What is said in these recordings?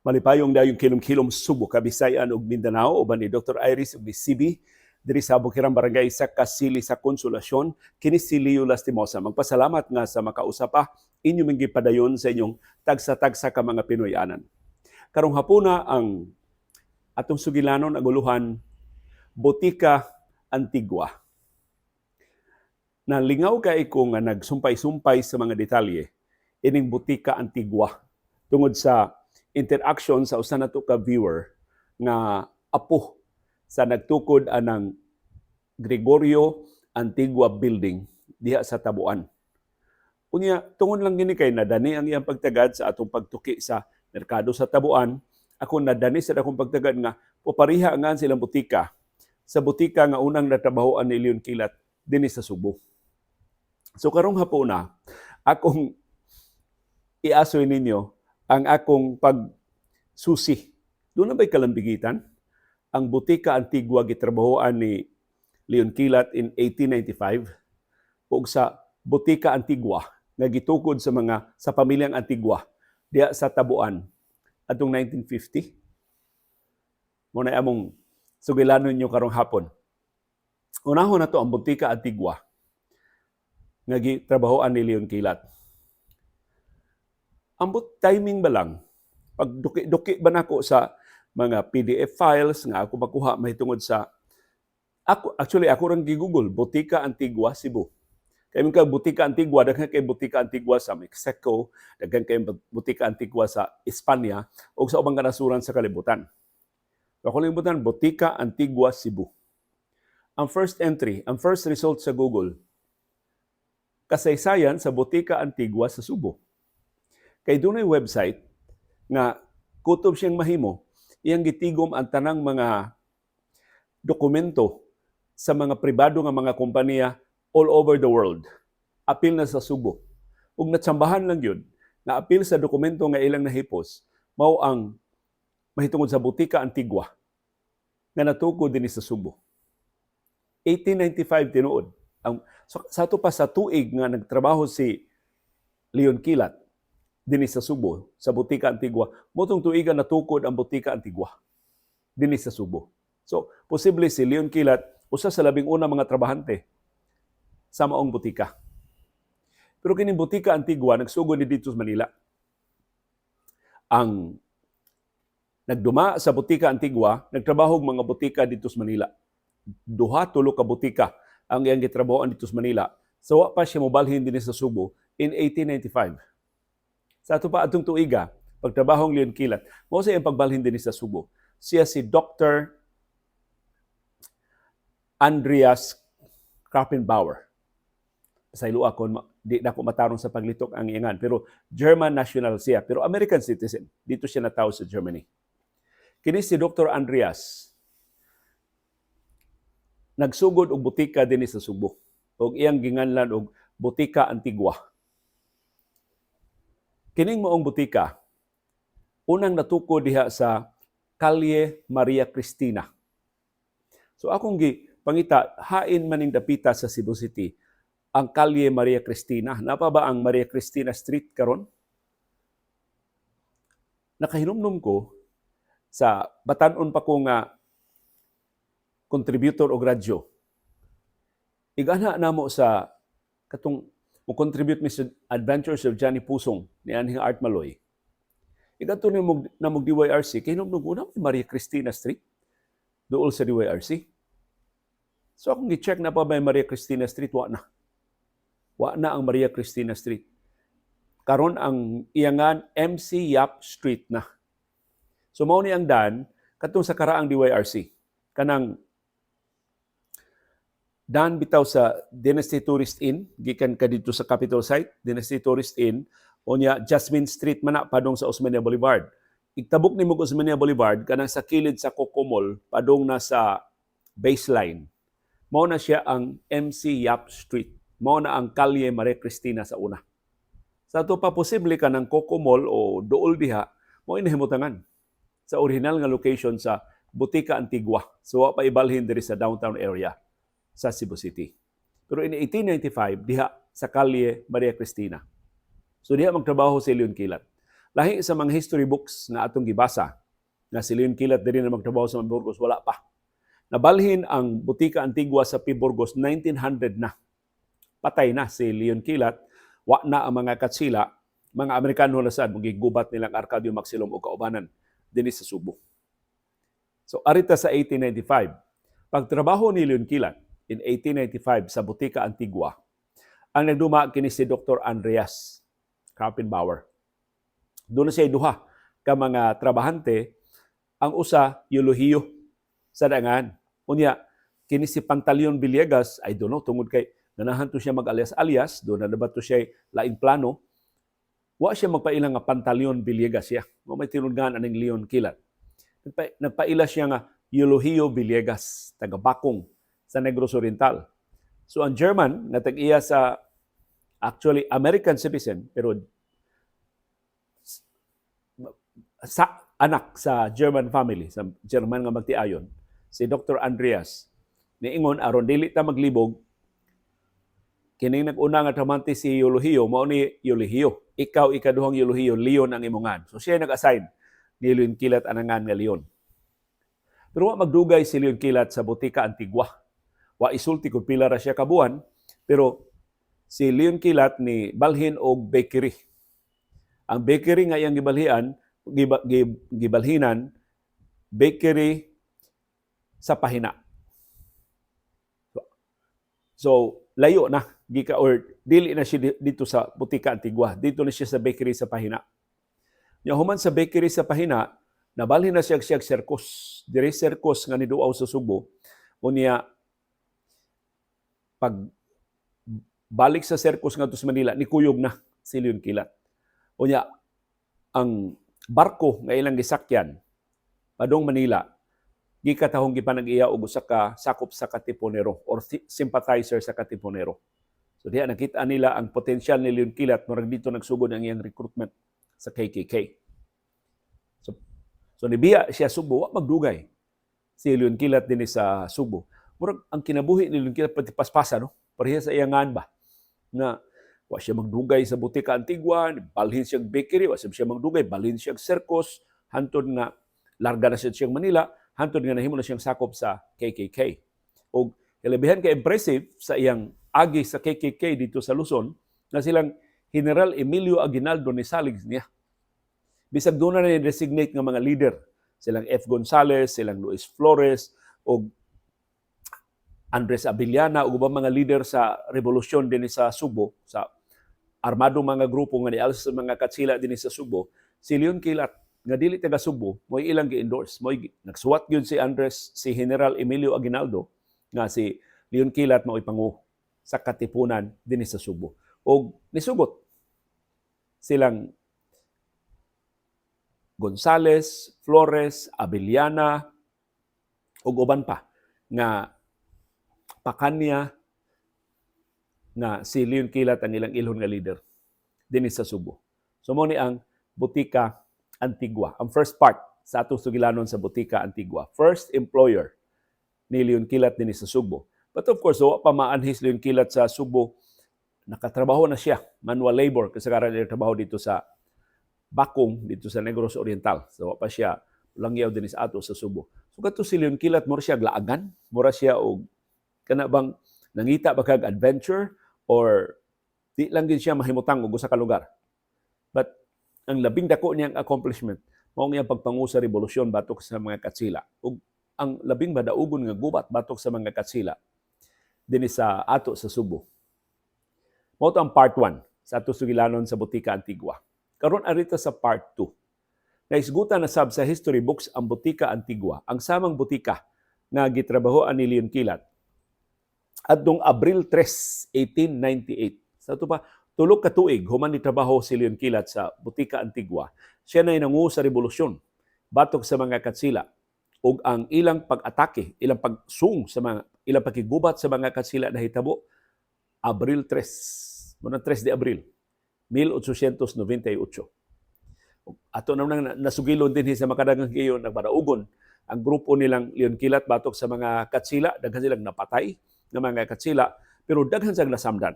Malipayong dayong kilom-kilom Subo, Kabisayan ug Mindanao uban ni Dr. Iris ug ni CB diri sa Bukirang Barangay sa Kasili sa Konsolasyon kini si Leo Lastimosa. Magpasalamat nga sa makausap inyo ming gipadayon sa inyong tagsa-tagsa ka mga Pinoyanan. Karong hapuna ang atong sugilanon aguluhan Botica Antigua. Nalingaw kay ko nga nagsumpay-sumpay sa mga detalye ining Botica Antigua tungod sa interaction sa usa nato ka viewer nga apo sa nagtukod anang Gregorio Antigua Building diha sa Tabuan. Unya tungod lang gini kay nadani ang iyang pagtagad sa atong pagtuki sa merkado sa Tabuan, ako nadani sa akong pagtagad nga popariha nga silang butika sa butika nga unang natrabahoan ni Leon Kilat dinhi sa Subo. So karong hapuna akong iasoy ninyo ang akong pagsusi. Doon na ba'y kalambigitan? Ang Botica Antigua gitrabahoan ni Leon Kilat in 1895 ug sa Botica Antigua nga gitukod sa pamilyang Antigua diha sa Tabuan atong 1950. Muna among sugilanon nyo karong hapon. Unahon na to ang Botica Antigua nga gitrabahoan ni Leon Kilat. Ambot timing ba lang? Pag duki ba nako sa mga PDF files nga ako makuha mahitungod sa ako rang gi-Google Botica Antigua Cebu. Kay mga Botica Antigua daghan kay Botica Antigua sa Mexico, daghan kay Botica Antigua sa Espanya ug sa ubang kanasuran sa kalibutan. Sa kalibutan Botica Antigua Cebu. Ang first entry, ang first result sa Google, kasaysayan sa Botica Antigua sa Subo. Kay dunay website nga kutob siyang mahimo, iyang gitigom ang tanang mga dokumento sa mga pribado nga mga kompanya all over the world. Apil na sa Subo. Ug natsambahan lang yun, na apil sa dokumento nga ilang nahipos, mao ang mahitungod sa Botica Antigua nga natukod dinhi sa Subo. 1895 tinuod. Sa ato pa sa tuig nga nagtrabaho si Leon Kilat dinhi sa Subo, sa Botica Antigua, motong tuigan natukod ang Botica Antigua dinhi sa Subo. So, posible si Leon Kilat, usa sa labing una mga trabahante sa maong butika. Pero kining Botica Antigua, nagsugod ni dito sa Manila. Ang nagduma sa Botica Antigua, nagtrabaho og mga butika dito sa Manila. Duha-tulo ka butika ang iyang gitrabahoan dito sa Manila. So, wa pa siya mobalhin dinhi sa Subo in 1895. Sa ato pa atong tuiga, pagtrabahong Leon Kilat, mao sa iyang pagbalhin dinhi sa Subo. Siya si Dr. Andreas Krappenbauer. Sa ilo ako, di na ako matarong sa paglitok ang iyangan. Pero German national siya. Pero American citizen. Dito siya natawo sa Germany. Kini si Dr. Andreas, nagsugod og butika dinhi sa Subo. Og iyang ginganlan og Botica Antigua. Kining maong butika, unang natukod diha sa Calle Maria Cristina. So akong pangita, hain maning dapita sa Cebu City, ang Calle Maria Cristina. Napa ba ang Maria Cristina Street karon? Nakahinumdum ko sa batanon pa ko nga contributor og radyo. Igana namo sa katong mo contribute mi sa Adventures of Johnny Pusong ni Anhing Art Maloy. Igato ni namog DYRC, kay nung una Maria Cristina Street, dool sa DYRC. So akong gi-check na pa ba yung Maria Cristina Street, wa na. Wa na ang Maria Cristina Street. Karon ang iyangan MC Yap Street na. So mao ni ang dan katong sa karaang DYRC. Kanang dan bitaw sa Dynasty Tourist Inn, gikan ka dito sa Capitol site, Dynasty Tourist Inn, onya Jasmine Street man padong sa Osmeña Boulevard. Igtabok nimo og Osmeña Boulevard kanang sa kilid sa Coco Mall padong na sa baseline. Mao na siya ang MC Yap Street. Mao na ang Calle Maria Cristina sa una. Sa ato pa posible ka ng Coco Mall o dool diha, mao inahimutangan sa original nga location sa Botica Antigua. So wa pa ibalhin diri sa downtown area sa Cebu City. Pero in 1895 diha sa Calle Maria Cristina. So diha magtrabaho si Leon Kilat. Lahi sa mga history books na atong gibasa, na si Leon Kilat diri na magtrabaho sa Burgos, wala pa. Nabalhin ang Butika Antigua sa Burgos 1900 na. Patay na si Leon Kilat, wa na ang mga katsila, mga Amerikano na sad magigubat nilang Arcadio Maxilom o kaubanan dinhi sa Subo. So arita sa 1895, pagtrabaho ni Leon Kilat in 1895 sa Butika Antigua, ang nagduma kini si Dr. Andreas Krappenbauer. Doon na siya duha ka mga trabahante, ang usa Eulogio sa dangan. Unya kini si Pantaleon Villegas, I don't know, tungod kay ganahan to siya mag-alias-alias, doon na nabato siya laing plano. Wa siya magpailang nga Pantaleon Villegas siya. Mo may tinudngan aning Leon Kilat. Nagpaila siya nga Eulogio Villegas, taga Bakong sa Negros Oriental. So ang German nga tag-iya sa actually American citizen pero sa anak sa German family, sa German nga magtiayon, si Dr. Andreas, niingon aron dili ta maglibog, kining nag-una nga tramante si Eulogio, mao ni Eulogio. Ikaw, ikaduhang Eulogio, Leon ang imongan. So siya nag-assign ni Leon Kilat anangan nga Leon. Pero wa magdugay si Leon Kilat sa Butika Antigua. Wa isulti kung pila ra siya kabuan, pero si Leon Kilat ni balhin og bakery. Ang bakery nga iyang gibalhinan, bakery sa Pahina. So, layo na gika or dili na siya dito sa Butika Antigua. Dito na siya sa bakery sa Pahina. Nya human sa bakery sa Pahina, nabalhin na siya circus. Dire circus nga niduaw sa Subo. Unya pag balik sa circus ngadto sa Manila, nikuyog na si Leon Kilat. Unya ang barko nga ilang gisakyan padong Manila, gikatahong gipanag-iya og usa ka sakop sa Katipunero or sympathizer sa Katipunero. So diha nakita nila ang potensyal ni Leon Kilat murag dito nagsugod ang iyang recruitment sa KKK. So nibiya siya Subo, wa magdugay si Leon Kilat dinhi sa Subo. Murag ang kinabuhi ni Leon Kilat pati paspasa, no? Pareha sa iyangan ba na wa siya magdugay sa Butika Antigua, balhin siya bakery, wa siya magdugay, balhin siya circus, hantod nga larga na siya Manila, hantod nga nahimo na siyang sakop sa KKK. O ilabihan ka impressive sa iyang agi sa KKK dito sa Luzon, na silang General Emilio Aguinaldo ni salig niya. Bisag doon na ni-designate nga mga leader, silang F. Gonzales, silang Luis Flores, o Andres Abiliana, o ubang mga leader sa revolusyon din sa Subo, sa armadong mga grupo nga nialas sa mga katsila din sa Subo, si Leon Kilat nga dili taga Subo, mo'y ilang gi-endorse. Mo'y nagsuwat yun si General Emilio Aguinaldo nga si Leon Kilat mo'y pangu sa Katipunan din sa Subo. O nisugot silang Gonzales, Flores, Abiliana, ug uban pa nga pakanya na si Leon Kilat ang ilang ilhon nga leader dinhi sa Subo. So mo ni ang Butika Antigua, ang first part sa atong sugilanon sa Butika Antigua. First employer ni Leon Kilat dinhi sa Subo. But of course, wa pa maanhis Leon Kilat sa Subo, nakatrabaho na siya, manual labor, kasagaran niya trabaho dito sa Bakong, dito sa Negros Oriental. So wa pa siya langyaw dinhi sa ato sa Subo. So kadto si Leon Kilat, mura siya glaagan, mura siya og kana bang nangita ba kag adventure or di lang din siya mahimutang og usa ka lugar. But ang labing dako niyang accomplishment mao ang pagpangu sa revolusyon batok sa mga katsila. Ug ang labing madaugon nga gubat batok sa mga katsila dinhi sa ato sa Subo. Mao ang part 1 sa ato sugilanon sa Butika Antigua. Karon arita sa part 2. Naisgutan na sab sa history books ang Butika Antigua, ang samang butika nga gitrabahoan ni Leon Kilat adtong Abril 3, 1898. Sa ito pa, tulog ka tuig, human ni trabaho si Leon Kilat sa Butika Antigua. Siya na inangu sa revolusyon, batok sa mga katsila, ug ang ilang pag-atake, ilang pagsung sa mga, ilang pagkigubat sa mga katsila na hitabo, Abril 3, muna 3 de Abril, 1898. Ato naman nasugilon din sa makadagang gayon, nagbaraugon ang grupo nilang Leon Kilat batok sa mga katsila, daghan silang napatay ng mga katsila, pero daghan silang nasamdan.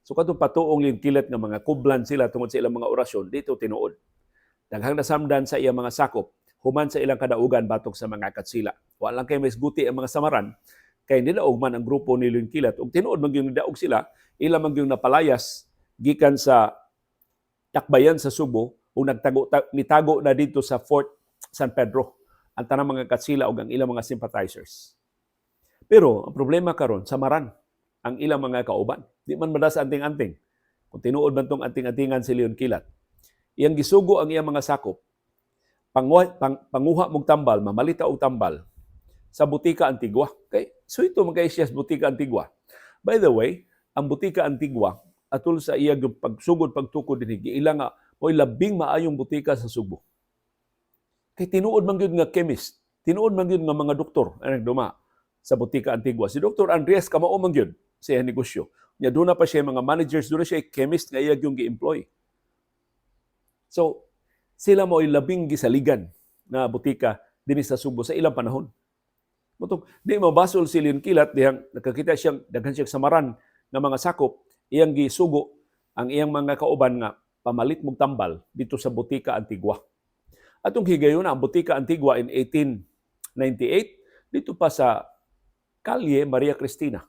So katong patuong Leon Kilat nga mga kublan sila tungod sa ilang mga orasyon, dito tinuod daghang nasamdan sa iyang mga sakop human sa ilang kadaugan batok sa mga katsila. Wa lang kay masguti ang mga samaran kay nidaog man ang grupo ni Leon Kilat ug tinuod man gyud nidaog sila, ila man gyud napalayas gikan sa Takbayan sa Subo ug nitago na dito sa Fort San Pedro ang tanang mga katsila ug ang ilang mga sympathizers. Pero ang problema karon samaran ang ilang mga kauban. Di man madas anting-anting. Kung tinuod man tong anting-antingan si Leon Kilat, iyang gisugo ang iyang mga sakop, panguha mong tambal, mamalita og tambal sa Butika Antigua. Kay so ito magkay siya sa Butika Antigua. By the way, ang Butika Antigua atol sa iya pagsugod pagtukod dinhi giila nga mo'y labing maayong butika sa Subo. Kay tinuod man gyud nga chemist, tinuod man gyud nga mga doktor ang nagduma sa Butika Antigua. Si Dr. Andres kamao man gyud sa iyang negosyo. Nya doon na pa siya mga managers, doon na siya chemist nga iya yung gi-employ. So, sila mo'y labing gisaligan na butika dinhi sa Subo sa ilang panahon. Mutong di mabasol si Leon Kilat dihang nakakita siyang daghan siyang samaran nga mga sakop, iyang gisugo ang iyang mga kauban nga pamalit mong tambal dito sa Butika Antigua. Atong higayon ang Butika Antigua in 1898 dito pa sa Kalye Maria Cristina.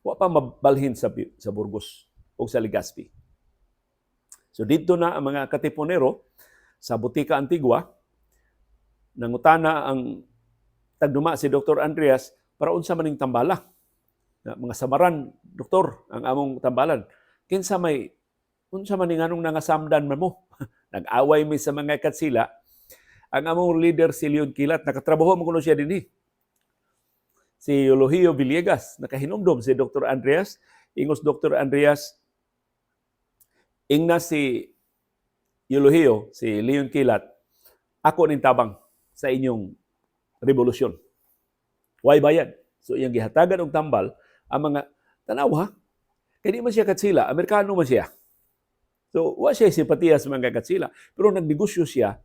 Wa pa mabalhin sa Burgos o sa Legazpi. So dito na ang mga katipunero sa Butika Antigua, nangutana ang tagduma si Dr. Andreas para unsa maning tambala. Mga samaran, doktor, ang among tambalan. Kinsa may unsa man nganong nangasamdan man mo. Nag-away mi sa mga katsila. Ang among leader si Leon Kilat, nakatrabaho mo kuno siya dinhi. Si Eulogio Villegas, nakahinumdom si Dr. Andreas. Ingos Dr. Andreas, ingna si Eulogio, si Leon Kilat, ako ning tabang sa inyong revolusyon. Way bayad. So iyang gihatagan og tambal ang mga tanaw ha. Kaya di man siya katsila, Amerikano man siya. So wa siya simpatiya sa mga katsila, pero nagnegosyo siya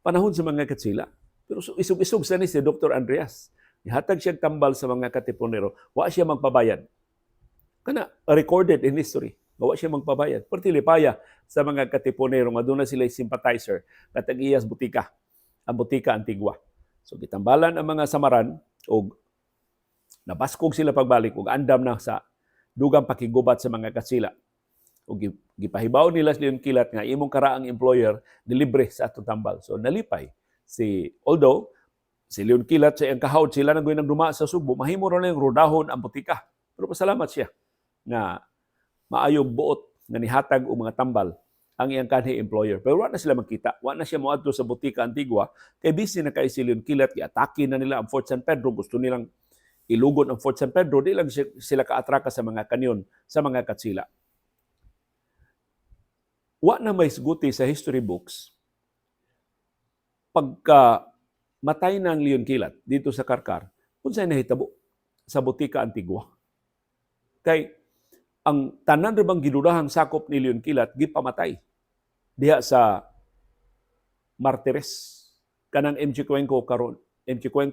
panahon sa mga katsila. Pero isog-isog sa ni si Dr. Andreas. Ihatag siya tambal sa mga katipunero, wa siya magpabayad. Kana recorded in history, wa siya magpabayad. Pertilipaya sa mga katipunero nga doon na sila sympathizer katag iyas butika, ang Butika Antigua. So gitambalan ang mga samaran og nabaskog sila pagbalik ug andam na sa dugang pakigubat sa mga katsila. Ug gipahibaw nila si Leon Kilat nga imong karaang employer dilibre sa atong tambal. So nalipay although si Leon Kilat sa iyang kahawd sila nang nagduma sa Subo, mahimo ra lang rodahon ang butika. Pero pasalamat siya na maayong buot nga nihatag og mga tambal ang iyang kanhi employer. Pero wala na sila makita. Wala na siya moadto sa Butika Antigua kay busy na kay si Leon Kilat, giatake na nila ang Fort San Pedro, gusto nilang ilugod ang Fort San Pedro, di lang sila kaatraka sa mga kanyon, sa mga katsila. Wa na may siguti sa history books pagka matay na ang Leon Kilat dito sa Karkar, unsay nahitabo sa Butika Antigua. Kay ang tanan ra bang gidudahang sakop ni Leon Kilat gipamatay diha sa Martires. Kanang MG Cuenco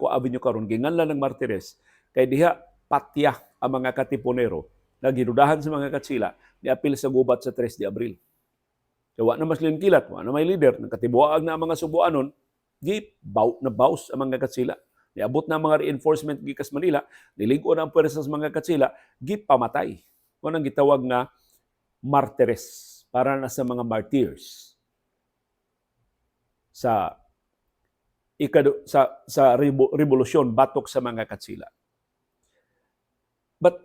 Avenue karon ginganlan ng Martires kay diha patya ang mga katipunero na gidudahan sa mga katsila ni apil sa gubat sa 3 de Abril. So, wa na mas Leon Kilat, wa na may leader, nakatibuag na ang mga Subuanon, nabaws ang mga katsila. Niabot na ang mga reinforcement gikas Manila, niligo na ang pwersa sa mga katsila, gipamatay. Kung ang gitawag nga martires, para na sa mga martyrs sa revolusyon batok sa mga katsila. But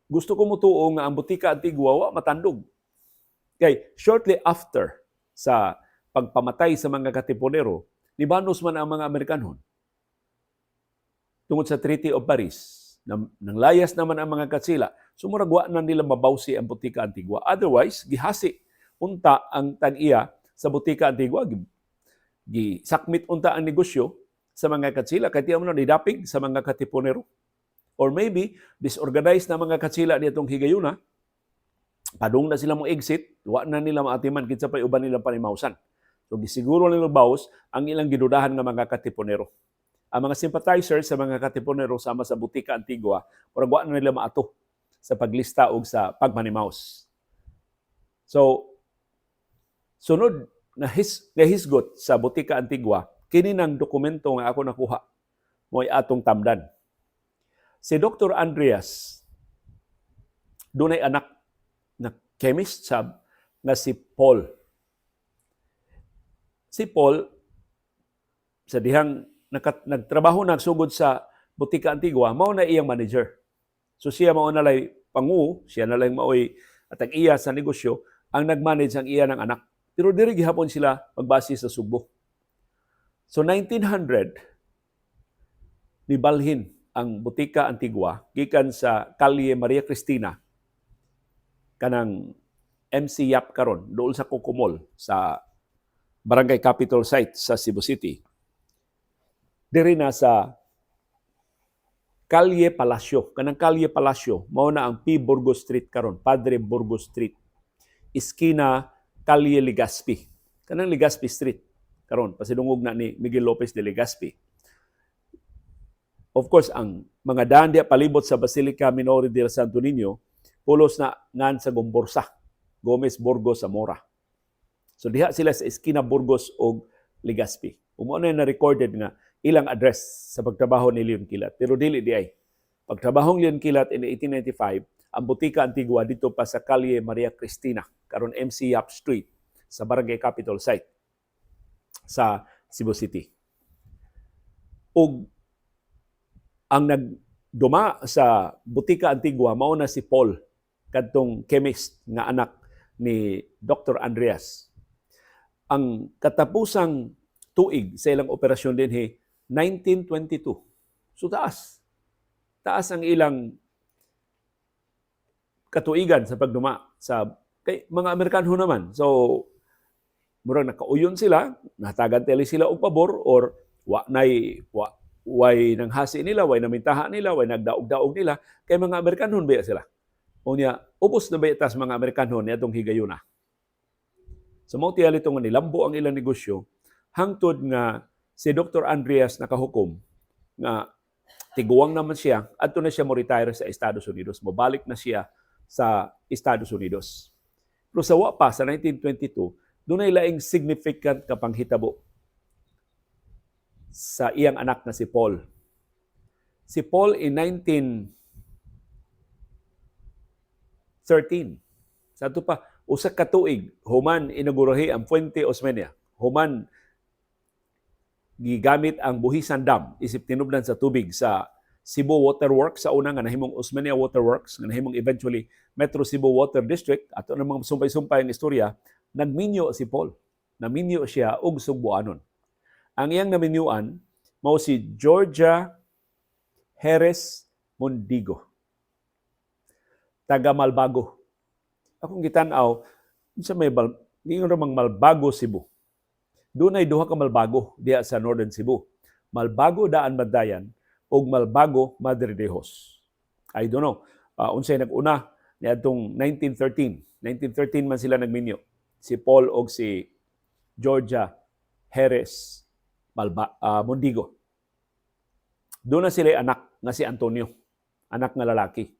gusto ko mutuo nga ang Butika Antigua wa matandog. Kay shortly after sa pagpamatay sa mga katipunero, nibanos man ang mga Amerikanon. Tungod sa Treaty of Paris, nanglayas naman ang mga katsila, sumuragwa na nila mabawsi ang Butika Antigua. Otherwise, gihasi unta ang tag-iya sa Butika Antigua. Gisakmit unta ang negosyo sa mga katsila. Kaya tiyan mo na nidapig sa mga katipunero. Or maybe, disorganized na mga katsila nitong higayuna, padung na sila mong exit, wa na nila maatiman, kitsa pa uban nilang panimausan. So, gisiguro nila bawas ang ilang gidudahan ng mga katipunero. Ang mga sympathizers sa mga katipunero sama sa Butika Antigua, wa na nila maato sa paglista o sa pagmanimaus. So, Sunod nga hisgot sa Butika Antigua, kini ng dokumento nga ako nakuha mo'y atong tamdan. Si Dr. Andreas dunay anak na chemist sab nga si Paul. Si Paul sa dihang nagtrabaho nagsugod sa Butika Antigua, mao na iyang manager. So siya mao na lay pangu, siya na lang maoy atag iya sa negosyo ang nagmanage ang iya ng anak. Pero diri gihapon sila magbase sa Subo. So 1900 nibalhin ang Butika Antigua gikan sa Kalye Maria Cristina kanang MC Yap karon dool sa Kokomol sa Barangay Capital Site sa Cebu City. Diri na sa Kalye Palacio. Kanang Kalye Palacio, mao na ang P. Burgos Street karon, Padre Burgos Street. Iskina Kalye Legazpi. Kanang Legazpi Street karon, pasidungog na ni Miguel Lopez de Legazpi. Of course, ang mga daan diya palibot sa Basilica Minor del Santo Niño, pulos na ngan sa Gomborsa, Gomez Burgos Zamora. So diha sila sa Iskina Burgos o Legazpi. Umo na na-recorded nga ilang address sa pagtrabaho ni Leon Kilat. Pero dili di ay. Pagtrabahong Leon Kilat in 1895, ang Butika Antigua dito pa sa Kalye Maria Cristina, karon MC Yap Street, sa Barangay Capital Site sa Cebu City. Ug ang nagduma sa Butika Antigua mao na si Paul, kadtong chemist nga anak ni Dr. Andreas. Ang katapusang tuig sa ilang operasyon din 1922. So taas. Taas ang ilang katuigan sa pagduma sa kay mga Amerikano naman. So murag nakauyon sila, nahatagan teli sila og pabor or way nang hasi nila, way namintaha nila, way nagdaog-daog nila kay mga Amerikano ba sila. Unya ubos na ba tas mga Amerikano niadtong higayuna. So mao tiyali nga nilambo ang ilang negosyo hangtod nga si Dr. Andreas nakahukom nga tiguang naman siya adto na siya mo retire sa Estados Unidos, mobalik na siya sa Estados Unidos. Pero sa wa pa sa 1922 dunay laing significant ka panghitabo sa iyang anak na si Paul. Si Paul in 1913 sa ato pa usa ka tuig human inaugurahi ang Fuente Osmeña, human gigamit ang Buhisan Dam isip tinubdan sa tubig sa Cebu Water Works sa una nga nahimong Osmeña Water Works nga nahimong eventually Metro Cebu Water District. Ato na mga sumpay-sumpay ang istorya, nagminyo si Paul. Naminyo siya og Sugboanon. Ang iyang naminyuan mao si Georgia Jerez Mondigo, taga Malbago. Akong gitan-aw sa may niingon ramang Malbago, Cebu. Doon ay duha ka Malbago diha sa Northern Cebu. Malbago Daan Bandayan ug Malbago Madre de Dios. I don't know. Unsay nag-una niadtong 1913. 1913 man sila nagminyo. Si Paul og si Georgia Jerez Mondigo. Doon na sila anak nga si Antonio, anak nga lalaki.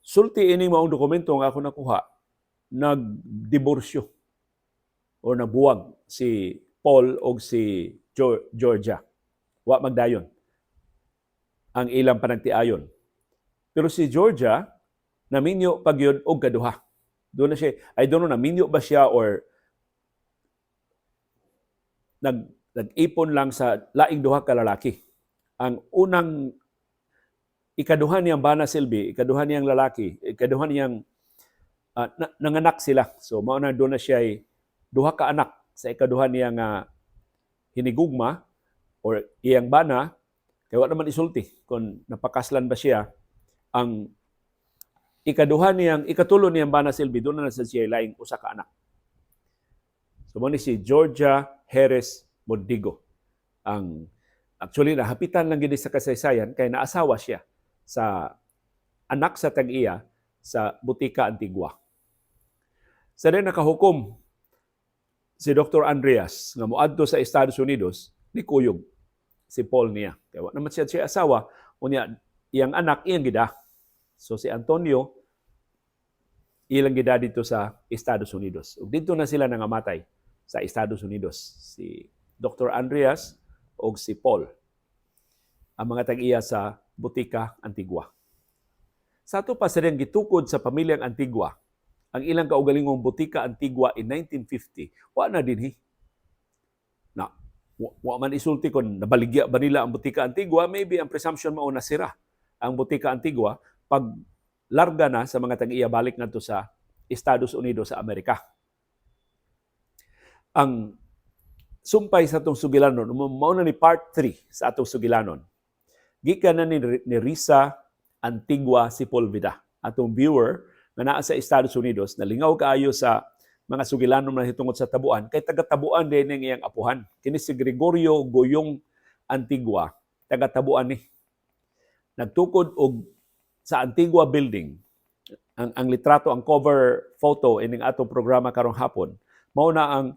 Sulti ini maong dokumento nga ako nakuha, nagdiborsyo o nabuwag si Paul o si Georgia. Wa magdayon ang ilang panagtiayon. Pero si Georgia, naminyo pagyod og kaduha. Doon na siya, I don't know, naminyo ba siya or nag-ipon lang sa laing duha ka lalaki. Ang unang ikaduha niyang bana Silbi, ikaduha niyang lalaki, ikaduha niyang nanganak sila. So mao na doon na siya duha ka anak sa ikaduha niyang hinigugma or iyang bana, kaya wala naman isulti kung napakaslan ba siya. Ang ikatulo niyang bana Silbi, doon na sa siya laing usa ka anak. So mo ni si Georgia Jerez Mondigo. Actually nahapitan lang gid sa kasaysayan kay naasawa siya sa anak sa tag-iya sa Butika Antigua. Sa rin nakahukom si Dr. Andreas nga moadto sa Estados Unidos, ni kuyog si Paul niya. Kaya naman siya asawa, unya iyang anak iyang gida. So si Antonio ilang gida dito sa Estados Unidos. Ug dito na sila nangamatay sa Estados Unidos. Si Dr. Andreas o si Paul, ang mga tag-iya sa Butika Antigua. Sa ato pa silang gitukod sa pamilyang Antigua, ang ilang kaugalingong Butika Antigua in 1950, wa na dinhi. Na, wa man isulti kung nabaligya ba nila ang Butika Antigua, maybe ang presumption mao nasira ang Butika Antigua pag larga na sa mga tag-iya balik ngadto sa Estados Unidos sa Amerika. Ang sumpay sa atong sugilanon, mao na ni part 3 sa atong sugilanon. Gikan na ni Risa Antigua Sepulveda, atong viewer na naa sa Estados Unidos, nalingaw kaayo sa mga sugilanon na hitungod sa tabuan, kay taga-tabuan din ng iyang apuhan. Kini si Gregorio Goyong Antigua, taga-tabuan ni. Nagtukod og sa Antigua Building, ang litrato, ang cover photo ining atong programa karong hapon, mao na ang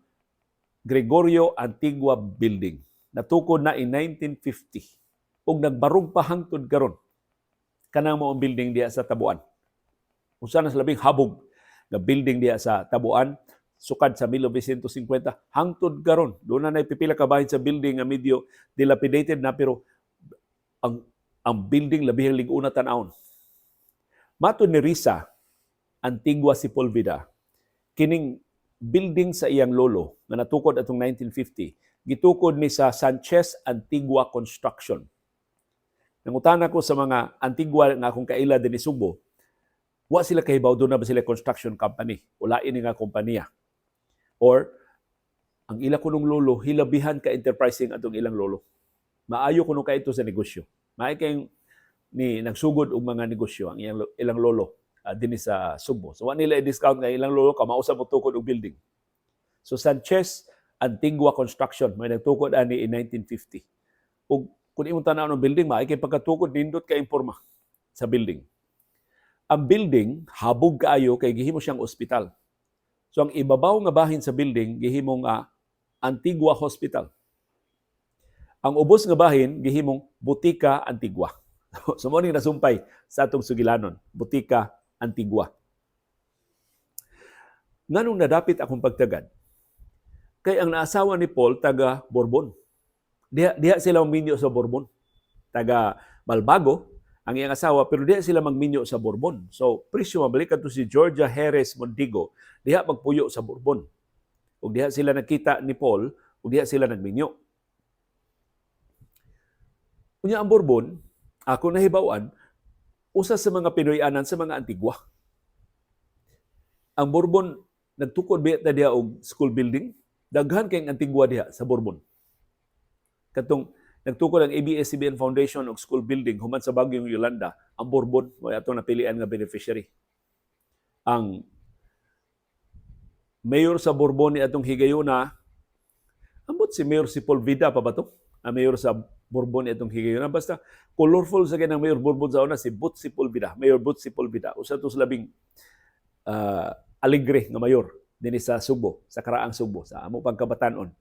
Gregorio Antigua Building. Natukod na in 1950 ug nagbarog pa hangtod karon kanang mao building diha sa Tabuan. Usa na sa labing habog nga building diha sa Tabuan, sukad sa 1950 hangtod karon. Doon na pipila ka bahin sa building nga medyo dilapidated na, pero ang building labihang lig-una tan-awon. Matud ni Risa Antigua Sepulveda, kining building sa iyang lolo na natukod atong 1950, gitukod ni sa Sanchez Antigua Construction. Nangutana ko sa mga Antigua nga akong kaila din ni Subo, wa sila kahibaw, doon na ba sila construction company? Wala ini nga kompanya. Or, ang ila kunong lolo, hilabihan ka enterprising atong ilang lolo. Maayo kuno ka ito sa negosyo. Maay kayong ni nagsugod og mga negosyo ang ilang lolo dinhi sa Subo. So, wa nila i-discount nga ilang lolo ka mausa mo tukod og building. So, Sanchez Antigua Construction, may nagtukod ani in 1950. Ug kung imong tanaw ng building, maay kay pagkatukod nindot ka imporma sa building. Ang building habog kaayo kay gihimo siyang ospital. So, ang ibabaw nga bahin sa building gihimong Antigua Hospital. Ang ubos nga bahin gihimong Butika Antigua. So, mo ning nasumpay sa atong sugilanon, Butika Antigua. Nganong nadapit akong pagtagad? Kay ang naasawa ni Paul taga Bourbon. Diha sila magminyo sa Bourbon. Taga Balbago ang iyang asawa, pero diha sila magminyo sa Bourbon. So, presyo mabalik kadto si Georgia Jerez Mondigo, diha magpuyo sa Bourbon. Ug diha sila nakita ni Paul, ug diha sila nagminyo. Unya ang Bourbon, ako nahibawan, usa sa mga Pinoyanan sa mga Antigua. Ang Bourbon, nagtukod biya ta diha og school building, daghan kay Antigua diha sa Bourbon. Katong nagtukod ang ABS-CBN Foundation og school building human sa Baguio Yolanda, ang Bourbon mo atong napilian nga beneficiary. Ang mayor sa Bourbon ni atong higayuna, ambot si Mayor Sepulveda pa ba to? Ang mayor sa Bourbon ni atong higayuna, basta colorful sa kanang Mayor Bourbon sa una si Butch Sepulveda, Mayor Butch Sepulveda. Usa to sa labing alegre nga mayor dinhi sa Subo, sa karaang Subo, sa amo pagkabatanon.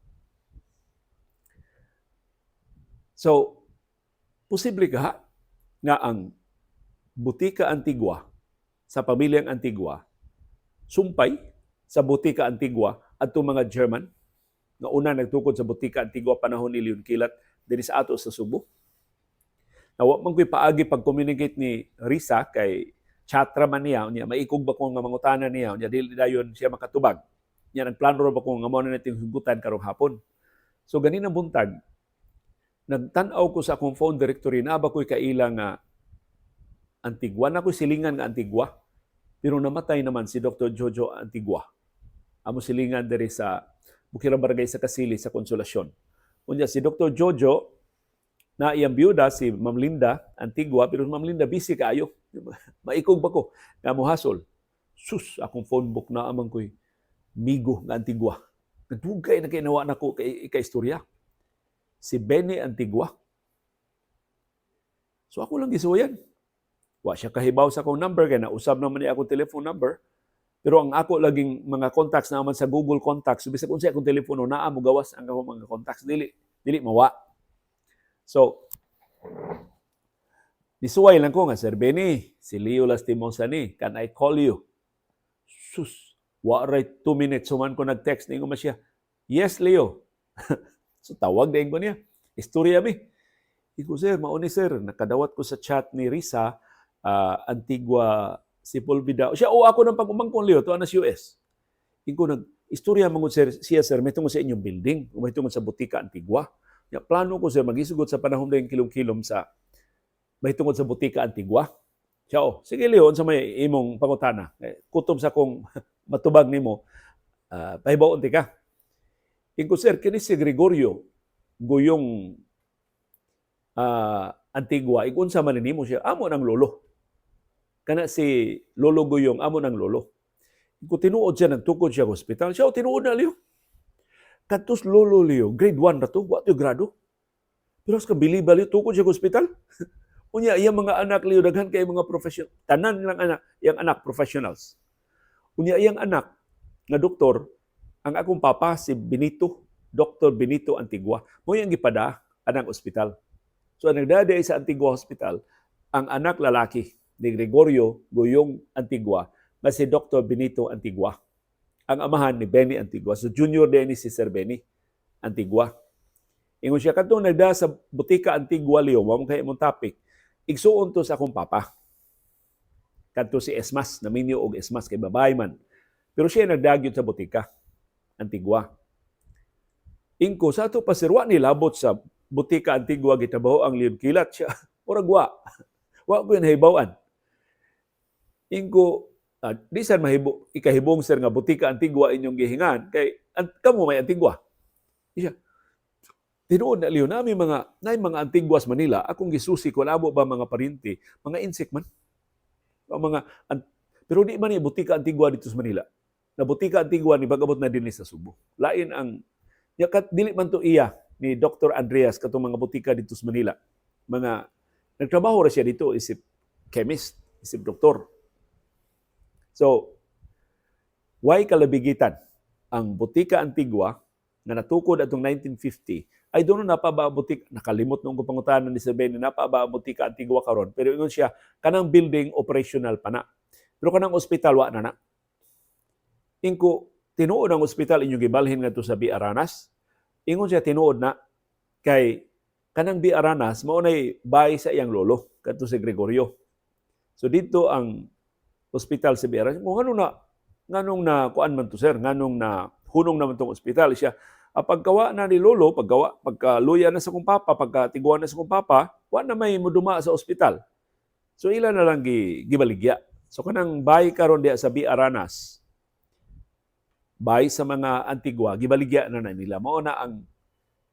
So, posible ka nga ang Butika Antigua sa pamilyang Antigua sumpay sa Butika Antigua adto mga German nga una nagtukod sa Butika Antigua panahon ni Leon Kilat dinhi sa ato sa Subo. Nawa man ko'y paagi pag-communicate ni Risa kay chatra man niya, maikog ba ko nga mangutana niya, dili dayon siya makatubag. Nya nagplano ra ba ko nga mao na nating hugutan karong hapon. So ganin ang buntag, nagtan-aw ko sa akong phone directory na ba ko'y kaila nga Antigua, na ko'y silingan nga Antigua, pero namatay naman si Dr. Jojo Antigua. Amo silingan diri sa Bukirang Barangay sa Kasili sa Konsolasyon. Unya si Dr. Jojo na iyang byuda si Ma'am Linda Antigua, pero Ma'am Linda busy kaayo. Maikog ba ko nga mohasol. Sus, akong phone book na amang ko'y migo nga Antigua. Nagdugay na kinawa na ko kay istorya. Si Benny Antigua. So ako lang gisuyan. Wa siya kahibaw sa akong number, kaya nausab naman niya akong telephone number. Pero ang ako laging mga contacts naman sa Google Contacts, bisag kung siya akong telepono, naa mo gawas ang akong mga contacts. Dili mawa. So, nisuway lang ko nga, Sir Benny, si Leo Lastimosa ni, can I call you? sus, wa right 2 minutes, suman ko nag-text, ningon man siya, yes, Leo. So tawag din ko niya, istorya mi. Iko, sir, mauni sir, nakadawat ko sa chat ni Risa, Antigua Sepulveda. Siya, ako ng pag-umangkong Leo, to anas US. Iko, istorya mangod sir, siya sir, may tungod sa inyong building, may tungod sa Butika Antigua. Ya, plano ko sir, magisugot sa panahon na yung kilom-kilom sa may tungod sa Butika Antigua. Siya, sige Leo, sa may imong pangutana. Kutob sa kong matubag nimo, pahibaon ti ka. Iko sir, kini si Gregorio, guyong Antigua, ikunsa man nimo siya, amo ng lolo. Kana si Lolo Guyong, amo ng lolo. Iko tinuod siya, nagtukod siya sa hospital. Siya, tinuod na Leo. Katus Lolo Leo, grade 1 na to, what yung grado? Pero sa kabiliba Leo, tukod siya sa hospital. Unya, iyang mga anak Leo, daghan kay mga professional, tanan lang anak, iyang anak, professionals. Unya, iyang anak, na doktor, ang akong papa, si Benito, Dr. Benito Antigua, mo yung gipada, anang ospital. So, ang nagdada sa Antigua Hospital, ang anak lalaki ni Gregorio Guyong Antigua, na si Dr. Benito Antigua. Ang amahan ni Benny Antigua. So, junior din ni si Sir Benny Antigua. Ingon siya, katong nagda sa Butika Antigua, Leo, mong kayo mong topic, igsuon to sa akong papa. Kanto si Esmas, naminyo og Esmas, kay babae man. Pero siya nagdagyot sa Butika Antigua. Ingko, sa ito pasirwa nilabot sa Butika Antigua, gitabaho ang Leon Kilat siya. Murag wa ko yung nahibawan. Ingko, di saan ikahibong sir nga Butika Antigua inyong gihingan, kay kamo may Antigua. Siya, tinuod na Leon, namin mga Antiguas Manila, akong gisusi ko, labo ba mga parinti, mga insect man. Pero di man yung Butika Antigua dito sa Manila. Na Butika Antigua ni bagabot na din sa Subo. Lain ang, dili man to iya ni Dr. Andreas katong mga butika dito sa Manila. Nagtrabaho ra siya dito, isip chemist, isip doktor. So, why kalabigitan ang Butika Antigua na natukod atong 1950, ay doon na pa ba butik, nakalimot nung pangutanan ni Sir Benny, na pa ba Butika Antigua karon, pero ingon siya, kanang building operational pa na. Pero kanang ospital, wa na. Ingko, tinuod ang ospital inyong gibalhin nga to sa B. Aranas. Ingon siya, tinuod na, kay kanang B. Aranas, maunay bahay sa iyang lolo, kato si Gregorio. So dito ang ospital sa B. Aranas. Nganong na kuan man to sir, nganong na hunong naman tong ospital siya. Paggawa na ni lolo, pagkaluya na sa kong papa, pagkatiguan na sa kong papa, wa na may muduma sa ospital. So ila na lang gibaligya. So kanang bahay karon diya sa B. Aranas, bahay sa mga Antigua, gibaligya na nila. Mao na ang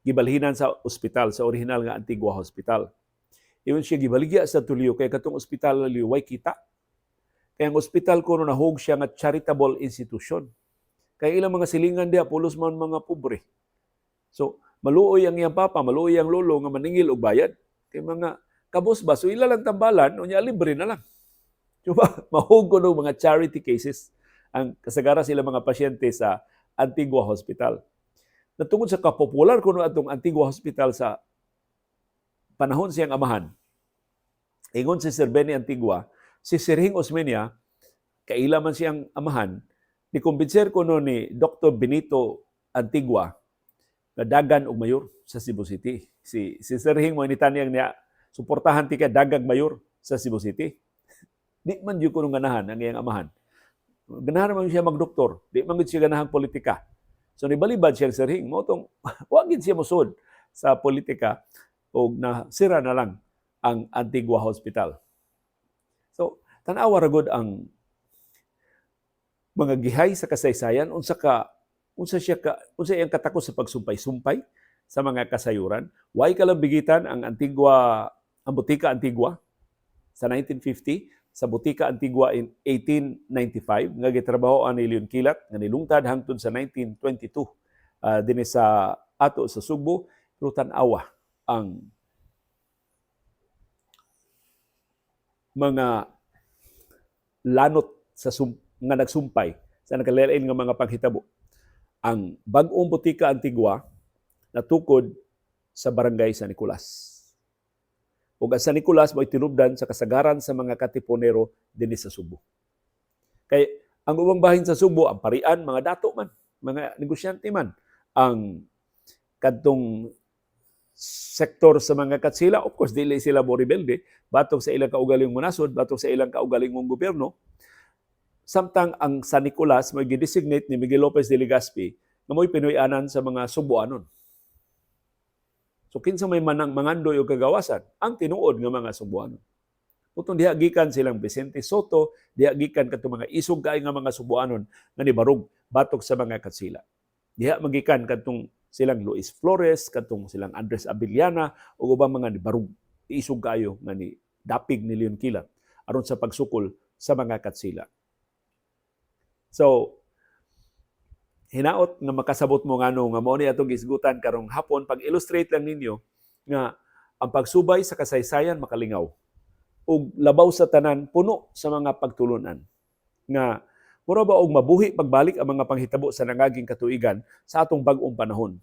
gibalhinan sa ospital, sa original nga Antigua Hospital. Iyon siya gibaligya sa Tulio, kay katong ospital na liway kita. Kaya ang ospital ko nahog siya nga charitable institution. Kaya ilang mga silingan diya, pulos man mga pobre. So, maluoy ang iyang papa, maluoy ang lolo nga maningil og bayad. Kaya mga kabos ba, so ila lang tambalan, o niya libre na lang. Diba? Mahog ko ng mga charity cases ang kasagara sila mga pasyente sa Antigua Hospital. Natungod sa kapopular ko atong Antigua Hospital sa panahon siyang amahan, ingon si Sir Benny Antigua, si Sir Hing Osmeña, kaila man siyang amahan, nikumbinser ko no ni Dr. Benito Antigua na dagan og mayor sa Cebu City. Si Sir Hing mo initanyang niya, suportahan ti ka dagag mayor sa Cebu City. Di man yun ko nung ganahan ang iyang amahan. Ganahan naman siya magdoktor. Di man siya ganahan politika. So nibalibad siya Sir Hing. Motong, wag siya musod sa politika o nasira na lang ang Antigua Hospital. So, tanawa ragod ang mga gihay sa kasaysayan, unsa iyang katakos sa pagsumpay-sumpay sa mga kasayuran. Way kalambigitan ang Butika Antigua sa 1950, sa Butika Antigua in 1895 nga gitrabahoan ni Leon Kilat nga nilungtad hangtod sa 1922 dinhi sa ato sa Subo. Pero tan-awa ang mga lanot sa nga nagsumpay sa nakalain nga mga paghitabo. Ang bag-ong Butika Antigua natukod sa barangay San Nicolas. Ug ang San Nicolas mo'y tinubdan sa kasagaran sa mga katipunero dinhi sa Subo. Kay Ang ubang bahin sa Subo, ang parian, mga dato man, mga negosyante man, ang kadtong sektor sa mga katsila, of course, dili sila mo rebelde, batok sa ilang kaugalingong nasod, batok sa ilang kaugalingong gobyerno. Samtang ang San Nicolas may gidesignate ni Miguel Lopez de Legazpi na mo'y Pinoy-anan sa mga Subuanon. So kinsa may manang mangandoy o kagawasan, ang tinuod nga mga Subuanon. Putong diha gikan silang Vicente Soto, diha gikan kadtong mga isog kaay nga mga Subuanon nga nibarug batok sa mga katsila. Diha magikan kadtong silang Luis Flores, kadtong silang Andres Abiliana o ubang mga nibarug isog kaayo nga ni dapig ni Leon Kilat aron sa pagsukol sa mga katsila. So, hinaot nga makasabot mo ngano nga mao ni atong gisgutan karong hapon, pag-illustrate lang ninyo nga ang pagsubay sa kasaysayan makalingaw ug labaw sa tanan puno sa mga pagtulunan nga mura ba og mabuhi pagbalik ang mga panghitabo sa nangaging katuigan sa atong bag-ong panahon.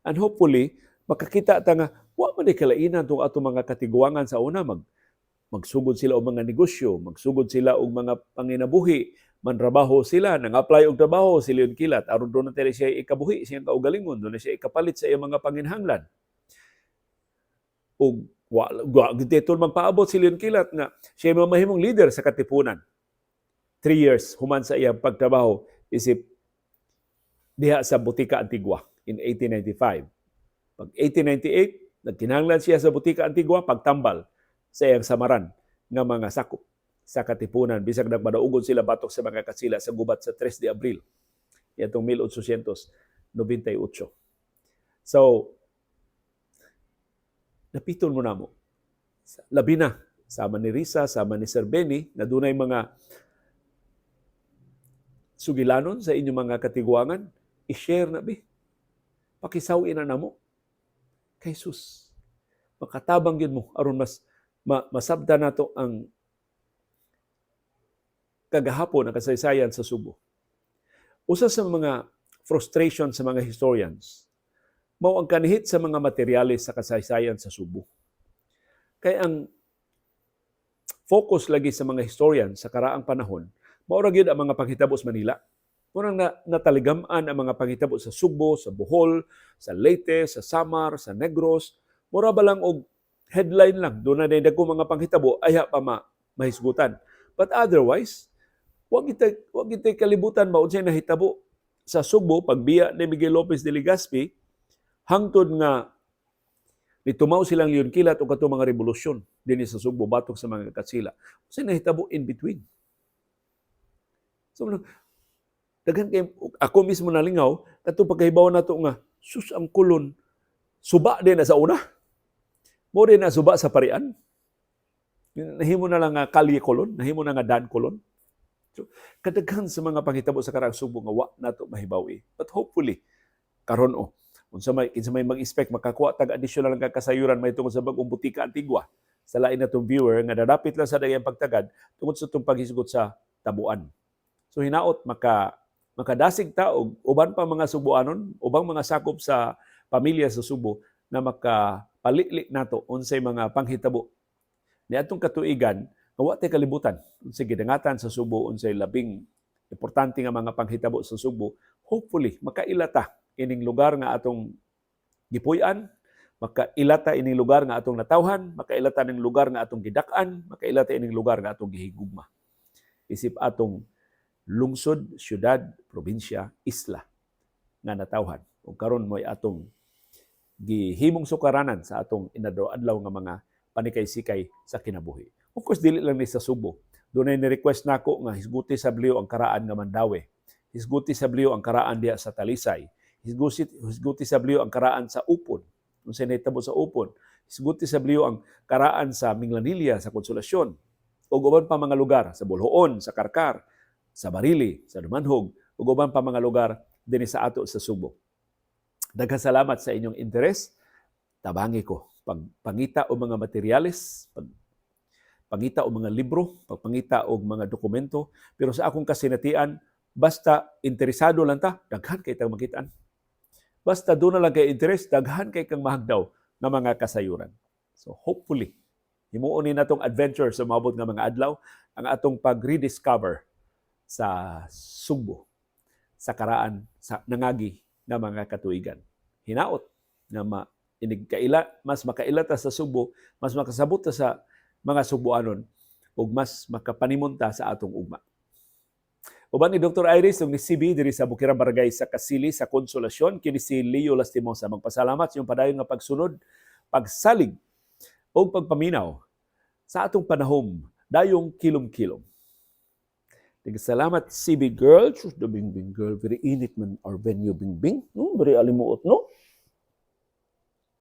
And hopefully makakita ta nga wa man kalainan tong atong mga katiguangan sa una magsugod sila og mga negosyo, magsugod sila og mga panginabuhi, manrabaho sila, nang-apply og trabaho si Leon Kilat aron doon na siya ikabuhi siyang kaugalingon, doon na siya ikapalit sa iyang mga panginhanglan. Ug dito magpaabot si Leon Kilat nga siya mamahimong leader sa Katipunan. 3 years human sa iyang pagtrabaho isip diha sa Butika Antigua in 1895. Pag 1898, nagkinahanglan siya sa Butika Antigua pagtambal sa iyang samaran nga mga sakop sa Katipunan bisag nagmadaugod sila batok sa mga katsila sa gubat sa 3 de Abril itong 1898. So napitol mo namo labi na sama ni Risa, sama ni Sir Benny na dunay mga sugilanon sa inyong mga katiguangan, i-share na bi. Pakisawin na namo kay sus. Makatabang yun mo aron mas masabda nato ang kagahapon ang kasaysayan sa Subo. Usa sa mga frustration sa mga historians, mao ang kanihit sa mga materyales sa kasaysayan sa Subo. Kaya ang focus lagi sa mga historian sa karaang panahon, mao ra gyud ang mga panghitabo sa Manila. Murang nataligaman ang mga panghitabo sa Subo, sa Bohol, sa Leyte, sa Samar, sa Negros. Mura ba lang og headline lang, doon na dagko mga panghitabo, ay pa mahisgutan. But otherwise, wag kita kalibutan ba unsay nahitabo sa Subo pagbiya ni Miguel Lopez de Legazpi hangtod nga nitumaw silang Leon Kilat o katong mga revolusyon dinhi sa Subo batok sa mga katsila. Unsay nahitabo in between? So daghan kay ako mismo nalingaw katong pagkahibaw nato nga sus ang kulon suba din na sa una. Mo din na suba sa parian. Nahimo na lang nga Kalye Kolon, nahimo na nga Dan Kolon. So, kadaghan sa mga panghitabo sa karaang Subo nga wa nato mahibawi. But hopefully karon unsa may mag-expect makakuha tag additional nga kasayuran may tungod sa bag-ong Butika Antigua sa lain natong viewer nga nadapit lang sa dayang pagtagad tungod sa itong paghisgot sa tabuan. So hinaot makadasig ta og uban pa mga Subuanon, ubang mga sakop sa pamilya sa Subo na makapalili nato unsay mga panghitabo niadtong katuigan nga wa tay kalibutan unsay gidangatan sa Subo, unsay labing importante nga mga panghitabo sa Subo. Hopefully makailata ining lugar nga atong gipuy-an, makailata ining lugar nga atong natawhan, makailata ining lugar nga atong gidak-an, makailata ining lugar nga atong gihigugma. Isip atong lungsod, syudad, probinsya, isla nga natawhan. Ug karon mo'y atong gihimong sukaranan sa atong inadlaw-adlaw nga mga panikay-sikay sa kinabuhi. Of course, dili lang ni sa Subo. Dunay ni-request nako nga hisguti sa Blio ang karaan nga Mandawi. Hisguti sa Blio ang karaan diha sa Talisay. Hisguti sa Blio ang karaan sa Upon. Unsay nahitabo sa Upon. Hisguti sa Blio ang karaan sa Minglanilla, sa Konsolasyon. Ug uban pa mga lugar sa Bolhoon, sa Karkar, sa Barili, sa Dumanhog, ug uban pa mga lugar dinhi sa ato sa Subo. Daghang salamat sa inyong interes. Tabangi ko pagpangita og mga materyales, pagpangita og mga libro, pagpangita og mga dokumento, pero sa akong kasinatian basta interesado lang ta, daghan kay tang makitaan. Basta doon na lang kay interest, daghan kay kang mahagdaw ng mga kasayuran. So hopefully, himuon ni natong adventure sa maabot nga mga adlaw, ang atong pag-rediscover sa Sugbo sa karaan sa nangagi nga mga katuigan. Hinaot nga mas makaila ta sa Sugbo, mas makasabot ta sa mga Sugboanon ug mas makapanimunta sa atong ugma. Uban ni Dr. Iris ug ni CB diri sa Bukirang Barangay sa Kasili sa Konsolasyon, kini si Leo Lastimosa. Magpasalamat sa iyong padayon nga pagsunod, pagsalig o pagpaminaw sa atong panahom dayong kilom-kilom. Salamat CB girl, the Bingbing girl, very init man our venue Bingbing, no? Very alimuot, no?